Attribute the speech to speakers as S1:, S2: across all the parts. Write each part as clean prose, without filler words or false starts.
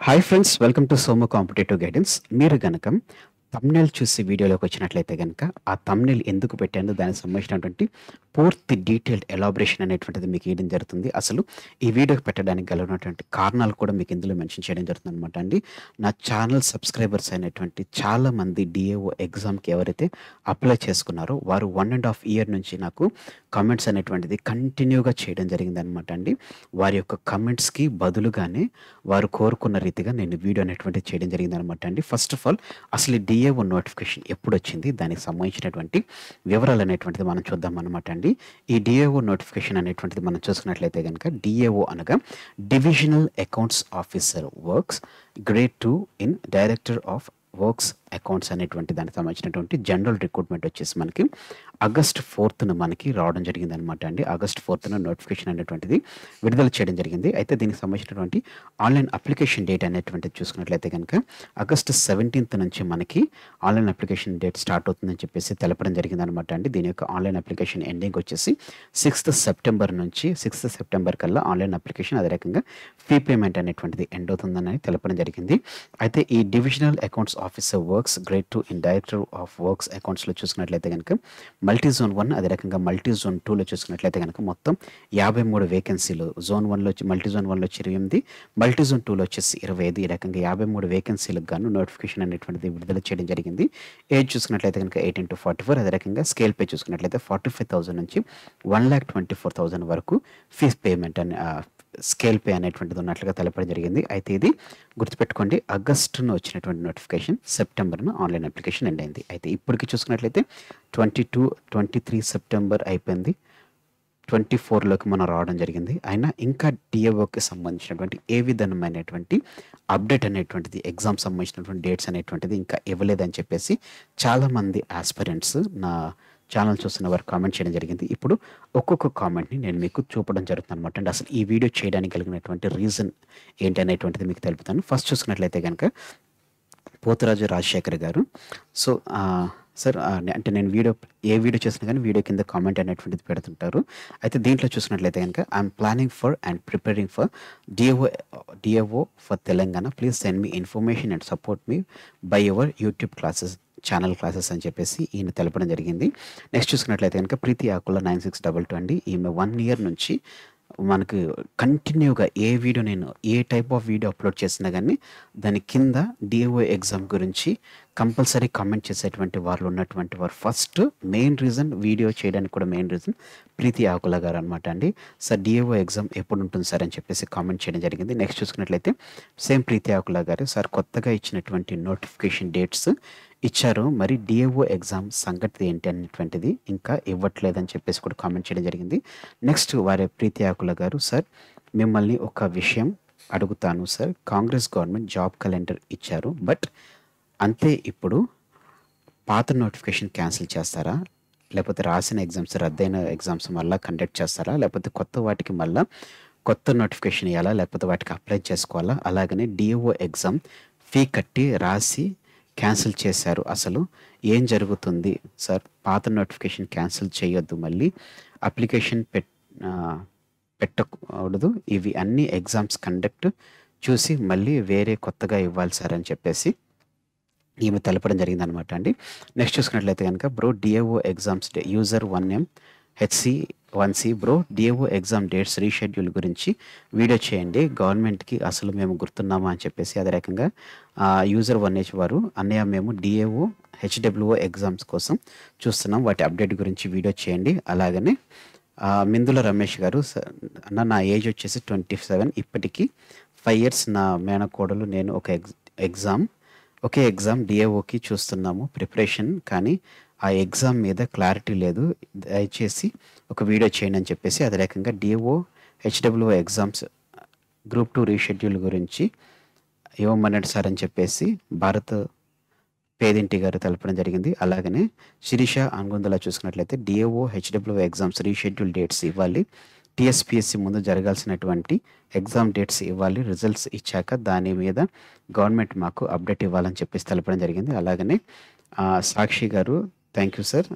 S1: Hi friends, welcome to సోమో competitive guidance. మీరు గనక థంబ్‌నెయిల్ చూసి వీడియోలోకి వచ్చినట్లయితే గనక ఆ థంబ్‌నెయిల్ ఎందుకు పెట్టానో దానికి సంబంధించినటువంటి పూర్తి డీటెయిల్డ్ ఎలాబరేషన్ అనేటువంటిది మీకు ఇవ్వడం జరుగుతుంది. అసలు ఈ వీడియోకి పెట్టడానికి గల ఉన్నటువంటి కారణాలు కూడా మీకు ఇందులో మెన్షన్ చేయడం జరుగుతుందనమాట అండి. నా ఛానల్ సబ్స్క్రైబర్స్ అయినటువంటి చాలామంది డిఏఓ ఎగ్జామ్‌కి ఎవరైతే అప్లై చేసుకున్నారో వారు 1½ ఇయర్ నుంచి నాకు కామెంట్స్ అనేటువంటిది కంటిన్యూగా చేయడం జరిగిందనమాట అండి. వారి యొక్క కామెంట్స్‌కి బదులుగానే వారు కోరుకున్న రీతిగా నేను వీడియో అనేటువంటిది చేయడం జరిగిందనమాట అండి. ఫస్ట్ ఆఫ్ ఆల్ అసలు ఈ డిఏఓ నోటిఫికేషన్ ఎప్పుడొచ్చింది, దానికి సంబంధించినటువంటి వివరాలు అనేటువంటిది మనం చూద్దాం అనమాట అండి. ఈ డిఏఓ నోటిఫికేషన్ అనేటువంటిది మనం చూసుకున్నట్లయితే కనుక డిఏఓ అనగా divisional accounts officer works grade 2 in director of works accounts అనేటువంటి దానికి సంబంధించినటువంటి జనరల్ రిక్రూట్మెంట్ వచ్చేసి మనకి ఆగస్ట్ 4న మనకి రావడం జరిగింది అనమాట అండి. ఆగస్ట్ 4న నోటిఫికేషన్ అనేటువంటిది విడుదల చేయడం జరిగింది. అయితే దీనికి సంబంధించినటువంటి ఆన్లైన్ అప్లికేషన్ డేట్ అనేటువంటిది చూసుకున్నట్లయితే కనుక ఆగస్ట్ 17th నుంచి మనకి ఆన్లైన్ అప్లికేషన్ డేట్ స్టార్ట్ అవుతుందని చెప్పేసి తెలపడం జరిగింది అనమాట అండి. దీని యొక్క ఆన్లైన్ అప్లికేషన్ ఎండింగ్ వచ్చేసి 6th సెప్టెంబర్ నుంచి 6th సెప్టెంబర్ కల్లా ఆన్లైన్ అప్లికేషన్ అదే రకంగా ఫీ పేమెంట్ అనేటువంటిది ఎండ్ అవుతుందని తెలపడం జరిగింది. అయితే ఈ divisional accounts officer works grade 2 in director of works అకౌంట్స్లో చూసుకున్నట్లయితే కనుక మల్టీ జోన్ 1 అదే రకంగా మల్టీ జోన్ 2లో చూసుకున్నట్లయితే కనుక మొత్తం 53 వేకెన్సీలు. జోన్ 1లో మల్టీ జోన్ 1లో 28, మల్టీ జోన్ 2లో వచ్చేసి 25, ఈ రకంగా 53 వేకెన్సీలకు గాను నోటిఫికేషన్ అనేటువంటిది విడుదల చేయడం జరిగింది. ఏజ్ చూసుకున్నట్లయితే కనుక 18 to 44, అదే రకంగా స్కేల్ పే చూసుకున్నట్లయితే 45,000 నుంచి 1,24,000 వరకు ఫీజ్ పేమెంట్ అని స్కేల్ పే అనేటువంటిది ఉన్నట్లుగా తెలపడం జరిగింది. అయితే ఇది గుర్తుపెట్టుకోండి, ఆగస్టును వచ్చినటువంటి నోటిఫికేషన్ సెప్టెంబర్ను ఆన్లైన్ అప్లికేషన్ ఎండ్ అయింది. అయితే ఇప్పటికి చూసుకున్నట్లయితే 23 సెప్టెంబర్ అయిపోయింది, 24లోకి మనం రావడం జరిగింది. అయినా ఇంకా డిఏఓకి సంబంధించినటువంటి ఏ విధమైనటువంటి అప్డేట్ అనేటువంటిది ఎగ్జామ్ సంబంధించినటువంటి డేట్స్ అనేటువంటిది ఇంకా ఇవ్వలేదని చెప్పేసి చాలామంది ఆస్పిరెంట్స్ నా ఛానల్ చూస్తున్న వారు కామెంట్ చేయడం జరిగింది. ఇప్పుడు ఒక్కొక్క కామెంట్ని నేను మీకు చూపడం జరుగుతుంది అనమాట అండి. అసలు ఈ వీడియో చేయడానికి కలిగినటువంటి రీజన్ ఏంటి అనేటువంటిది మీకు తెలుపుతాను. ఫస్ట్ చూసుకున్నట్లయితే కనుక పోతురాజు రాజశేఖర్ గారు, సో సార్ అంటే నేను ఏ వీడియో చేసినా కానీ వీడియో కింద కామెంట్ అనేటువంటిది పెడుతుంటారు. అయితే దీంట్లో చూసినట్లయితే కనుక I'm planning for and preparing for DAO for Telangana, please send me information and support me by your YouTube channel classes అని చెప్పేసి ఈయన తెలపడం జరిగింది. నెక్స్ట్ చూసుకున్నట్లయితే కనుక ప్రీతి ఆకుల 9622 అండి, ఈమె 1 year నుంచి మనకు కంటిన్యూగా నేను ఏ టైప్ ఆఫ్ వీడియో అప్లోడ్ చేసినా కానీ దాని కింద డిఏఓ ఎగ్జామ్ గురించి కంపల్సరీ కామెంట్ చేసేటువంటి వాళ్ళు ఉన్నటువంటి వారు ఫస్ట్ మెయిన్ రీజన్ వీడియో చేయడానికి కూడా మెయిన్ రీజన్ ప్రీతి ఆకుల గారు అనమాట అండి. సార్ డిఏఓ ఎగ్జామ్ ఎప్పుడు ఉంటుంది సార్ అని చెప్పేసి కామెంట్ చేయడం జరిగింది. నెక్స్ట్ చూసుకున్నట్లయితే సేమ్ ప్రీతి ఆకుల గారు, సార్ కొత్తగా ఇచ్చినటువంటి నోటిఫికేషన్ డేట్స్ ఇచ్చారు, మరి డిఏఓ ఎగ్జామ్ సంగతి ఏంటి అనేటువంటిది ఇంకా ఇవ్వట్లేదని చెప్పేసి కూడా కామెంట్ చేయడం జరిగింది. నెక్స్ట్ వారి ప్రీతి ఆకుల గారు, సార్ మిమ్మల్ని ఒక విషయం అడుగుతాను sir, Congress government job calendar ఇచ్చారు, బట్ అంతే ఇప్పుడు పాత నోటిఫికేషన్ క్యాన్సిల్ చేస్తారా, లేకపోతే రాసిన ఎగ్జామ్స్ రద్దయిన ఎగ్జామ్స్ మళ్ళీ కండక్ట్ చేస్తారా, లేకపోతే కొత్త వాటికి మళ్ళీ కొత్త నోటిఫికేషన్ ఇవ్వాలా, లేకపోతే వాటికి అప్లై చేసుకోవాలా, అలాగనే డిఏఓ ఎగ్జామ్ ఫీ కట్టి రాసి క్యాన్సిల్ చేశారు, అసలు ఏం జరుగుతుంది సార్, పాత నోటిఫికేషన్ క్యాన్సిల్ చేయొద్దు, మళ్ళీ అప్లికేషన్ పెట్టకూడదు, ఇవి అన్ని ఎగ్జామ్స్ కండక్ట్ చూసి మళ్ళీ వేరే కొత్తగా ఇవ్వాలి సార్ అని చెప్పేసి ఈమె తెలపడం జరిగింది అనమాట అండి. నెక్స్ట్ చూసుకున్నట్లయితే కనుక bro DAO exams user 1M HC1C bro DAO exam dates reschedule గురించి వీడియో చేయండి, గవర్నమెంట్కి అసలు మేము గుర్తున్నామా అని చెప్పేసి అదే రకంగా యూజర్ 1H వారు, అన్నయ్య మేము డిఏఓ HWO ఎగ్జామ్స్ కోసం చూస్తున్నాం, వాటి అప్డేట్ గురించి వీడియో చేయండి. అలాగనే మిందుల రమేష్ గారు, అన్న నా ఏజ్ వచ్చేసి 27, ఇప్పటికీ 5 years నా మేనకోడలు నేను ఒకే ఎగ్జామ్ డిఏఓకి చూస్తున్నాము ప్రిపరేషన్, కానీ ఆ ఎగ్జామ్ మీద క్లారిటీ లేదు, దయచేసి ఒక వీడియో చేయండి అని చెప్పేసి అదే రకంగా DAO HWO exams group 2 reschedule గురించి ఇవ్వమన్నాడు సార్ అని చెప్పేసి భారత్ పేదింటి గారు తెలపడం జరిగింది. అలాగనే శిరీష అంగుందల చూసుకున్నట్లయితే DAO HWO exams reschedule dates ఇవ్వాలి, టీఎస్పీఎస్సీ ముందు జరగాల్సినటువంటి ఎగ్జామ్ డేట్స్ ఇవ్వాలి, రిజల్ట్స్ ఇచ్చాక దాని మీద గవర్నమెంట్ మాకు అప్డేట్ ఇవ్వాలని చెప్పేసి తెలపడం జరిగింది. అలాగనే సాక్షి గారు, థ్యాంక్ యూ సార్,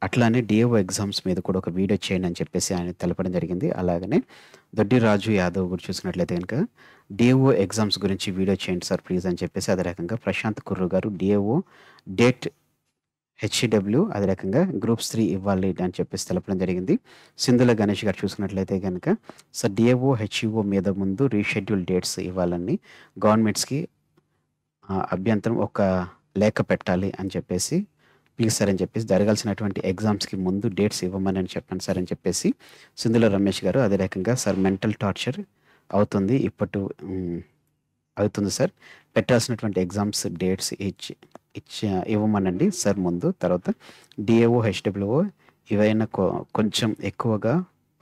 S1: అట్లానే డిఏఓ ఎగ్జామ్స్ మీద కూడా ఒక వీడియో చేయండి అని చెప్పేసి ఆయన తెలపడం జరిగింది. అలాగనే దొడ్డి రాజు యాదవ్ కూడా చూసినట్లయితే గనుక డిఏఓ ఎగ్జామ్స్ గురించి వీడియో చేయండి సార్ ప్లీజ్ అని చెప్పేసి, అదే రకంగా ప్రశాంత్ కుర్రు గారు డిఏఓ డేట్ హెచ్‌డబ్ల్యూ అదే రకంగా గ్రూప్స్ 3 ఇవ్వాలి అని చెప్పేసి తెలపడం జరిగింది. సింధుల గణేష్ గారు చూసుకున్నట్లయితే గనక సార్ డిఏఓ, హెచ్‌ఈఓ మీద ముందు రీషెడ్యూల్ డేట్స్ ఇవ్వాలని గవర్నమెంట్స్‌కి అభ్యంతరం ఒక లేఖ పెట్టాలి అని చెప్పేసి ప్లీజ్ సార్ అని చెప్పేసి, జరగాల్సినటువంటి ఎగ్జామ్స్‌కి ముందు డేట్స్ ఇవ్వమని చెప్పండి సార్ అని చెప్పేసి సింధుల రమేష్ గారు, అదే రకంగా సార్ మెంటల్ టార్చర్ అవుతుంది అవుతుంది సార్. పెట్టాల్సినటువంటి ఎగ్జామ్స్ డేట్స్ ఇవ్వమనండి సార్ ముందు. తర్వాత డిఏఓ, హెచ్‌డబ్ల్యూఓ ఇవైనా కొంచెం ఎక్కువగా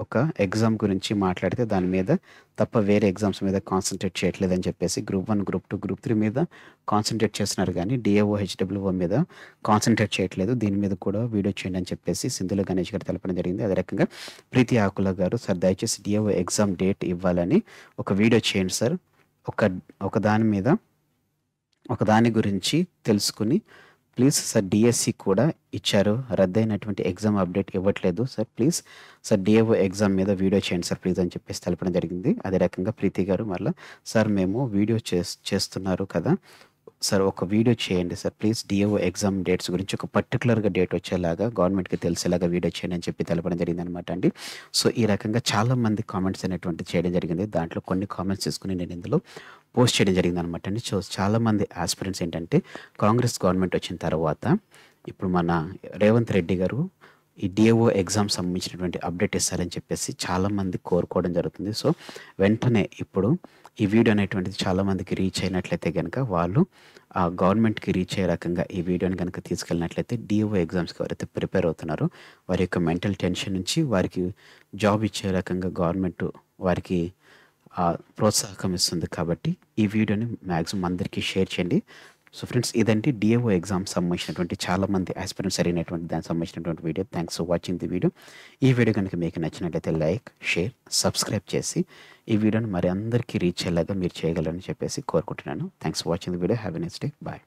S1: ఒక ఎగ్జామ్ గురించి మాట్లాడితే దాని మీద తప్ప వేరే ఎగ్జామ్స్ మీద కాన్సంట్రేట్ చేయట్లేదని చెప్పేసి, గ్రూప్ 1, గ్రూప్ 2, గ్రూప్ 3 మీద కాన్సంట్రేట్ చేస్తున్నారు కానీ డిఏఓ, హెచ్‌డబ్ల్యూఓ మీద కాన్సంట్రేట్ చేయట్లేదు. దీని మీద కూడా వీడియో చేయండి అని చెప్పేసి సింధుల గణేష్ గారు తెలపడం జరిగింది. అదే రకంగా ప్రీతి ఆకుల గారు సార్ దయచేసి డిఏఓ ఎగ్జామ్ డేట్ ఇవ్వాలని ఒక వీడియో చేయండి సార్. ఒక దాని మీద ఒక దాని గురించి తెలుసుకుని ప్లీజ్ సార్. డిఎస్సి కూడా ఇచ్చారు, రద్దయినటువంటి ఎగ్జామ్ అప్డేట్ ఇవ్వట్లేదు sir please sir. DAO exam మీద వీడియో చేయండి సార్ ప్లీజ్ అని చెప్పేసి తెలపడం జరిగింది. అదే రకంగా ప్రీతి గారు మళ్ళీ సార్ మేము వీడియో చేస్తున్నారు కదా సార్, ఒక వీడియో చేయండి sir please. DAO exam dates గురించి ఒక పర్టికులర్గా డేట్ వచ్చేలాగా గవర్నమెంట్కి తెలిసేలాగా వీడియో చేయండి అని చెప్పి తెలపడం జరిగింది అనమాట అండి. సో ఈ రకంగా చాలామంది కామెంట్స్ అనేటువంటి చేయడం జరిగింది. దాంట్లో కొన్ని కామెంట్స్ తీసుకుని నేను ఇందులో పోస్ట్ చేయడం జరిగింది అనమాట అండి. సో చాలామంది ఆస్పిరెంట్స్ ఏంటంటే కాంగ్రెస్ గవర్నమెంట్ వచ్చిన తర్వాత ఇప్పుడు మన రేవంత్ రెడ్డి గారు ఈ డిఏఓ ఎగ్జామ్ సంబంధించినటువంటి అప్డేట్ ఇస్తారని చెప్పేసి చాలామంది కోరుకోవడం జరుగుతుంది. సో వెంటనే ఇప్పుడు ఈ వీడియో అనేటువంటిది చాలామందికి రీచ్ అయినట్లయితే కనుక వాళ్ళు ఆ గవర్నమెంట్కి రీచ్ అయ్యే రకంగా ఈ వీడియోని కనుక తీసుకెళ్ళినట్లయితే డిఓ ఎగ్జామ్స్కి ఎవరైతే ప్రిపేర్ అవుతున్నారో వారి యొక్క మెంటల్ టెన్షన్ నుంచి వారికి జాబ్ ఇచ్చే రకంగా గవర్నమెంట్ వారికి ప్రోత్సాహకం ఇస్తుంది. కాబట్టి ఈ వీడియోని మ్యాక్సిమం అందరికీ షేర్ చేయండి. సో ఫ్రెండ్స్, ఇదండి డిఏఓ ఎగ్జామ్ సంబంధించినటువంటి చాలామంది ఆస్పిరెంట్స్ అడిగినటువంటి దానికి సంబంధించినటువంటి video. Thanks for watching the video. ఈ వీడియో కనుక మీకు నచ్చినట్లయితే లైక్, షేర్, సబ్స్క్రైబ్ చేసి ఈ వీడియోని మరి అందరికీ రీచ్ అయ్యేలాగా మీరు చేయగలరని చెప్పేసి కోరుకుంటున్నాను. Thanks for watching the video. Have a nice day. Bye.